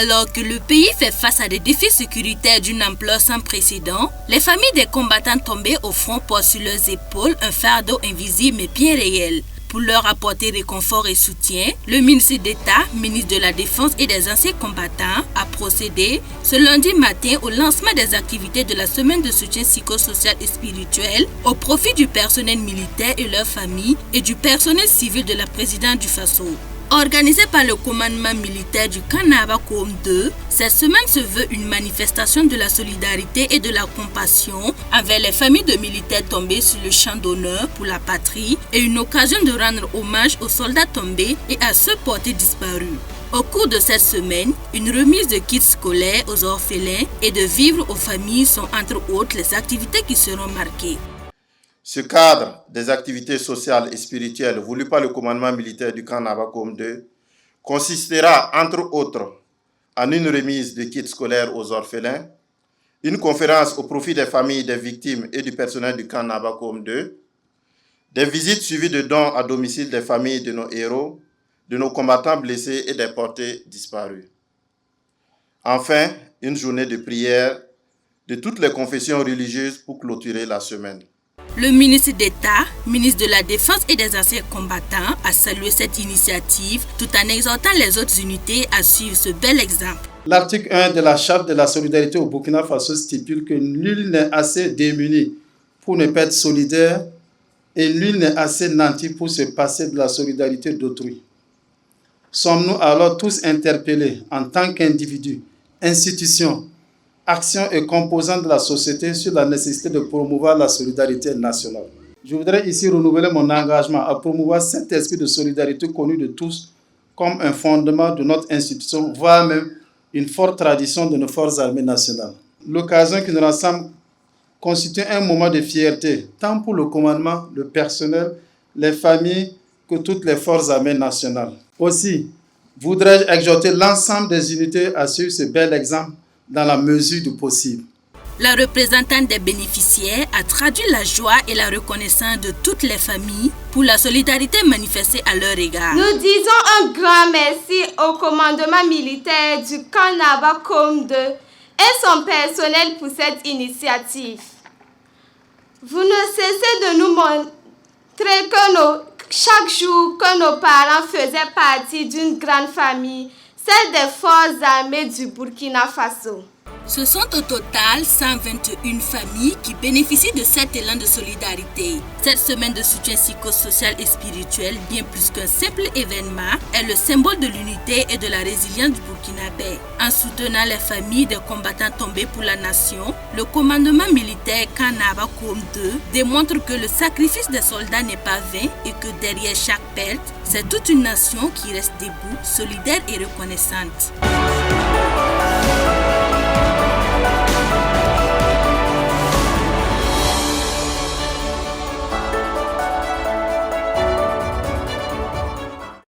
Alors que le pays fait face à des défis sécuritaires d'une ampleur sans précédent, les familles des combattants tombés au front portent sur leurs épaules un fardeau invisible mais bien réel. Pour leur apporter réconfort et soutien, le ministre d'État, ministre de la Défense et des anciens combattants, a procédé ce lundi matin au lancement des activités de la semaine de soutien psychosocial et spirituel au profit du personnel militaire et leurs familles et du personnel civil de la présidence du Faso. Organisée par le commandement militaire du camp Nabakoum 2, cette semaine se veut une manifestation de la solidarité et de la compassion envers les familles de militaires tombés sur le champ d'honneur pour la patrie et une occasion de rendre hommage aux soldats tombés et à ceux portés disparus. Au cours de cette semaine, une remise de kits scolaires aux orphelins et de vivres aux familles sont entre autres les activités qui seront marquées. Ce cadre des activités sociales et spirituelles voulu par le commandement militaire du camp Nabakoum 2 consistera entre autres en une remise de kits scolaires aux orphelins, une conférence au profit des familles des victimes et du personnel du camp Nabakoum 2, des visites suivies de dons à domicile des familles de nos héros, de nos combattants blessés et des portés disparus. Enfin, une journée de prière de toutes les confessions religieuses pour clôturer la semaine. Le ministre d'État, ministre de la Défense et des anciens combattants, a salué cette initiative tout en exhortant les autres unités à suivre ce bel exemple. L'article 1 de la Charte de la solidarité au Burkina Faso stipule que nul n'est assez démuni pour ne pas être solidaire et nul n'est assez nanti pour se passer de la solidarité d'autrui. Sommes-nous alors tous interpellés en tant qu'individus, institutions, actions et composantes de la société sur la nécessité de promouvoir la solidarité nationale. Je voudrais ici renouveler mon engagement à promouvoir cet esprit de solidarité connu de tous comme un fondement de notre institution, voire même une forte tradition de nos forces armées nationales. L'occasion qui nous rassemble constitue un moment de fierté, tant pour le commandement, le personnel, les familles, que toutes les forces armées nationales. Aussi, voudrais-je exhorter l'ensemble des unités à suivre ce bel exemple dans la mesure du possible. La représentante des bénéficiaires a traduit la joie et la reconnaissance de toutes les familles pour la solidarité manifestée à leur égard. Nous disons un grand merci au commandement militaire du camp Nabakoum 2 et son personnel pour cette initiative. Vous ne cessez de nous montrer chaque jour que nos parents faisaient partie d'une grande famille, celle des forces armées du Burkina Faso. Ce sont au total 121 familles qui bénéficient de cet élan de solidarité. Cette semaine de soutien psychosocial et spirituel, bien plus qu'un simple événement, est le symbole de l'unité et de la résilience du Burkinabé. En soutenant les familles des combattants tombés pour la nation, le commandement militaire camp Nabakoum 2 démontre que le sacrifice des soldats n'est pas vain et que derrière chaque perte, c'est toute une nation qui reste debout, solidaire et reconnaissante.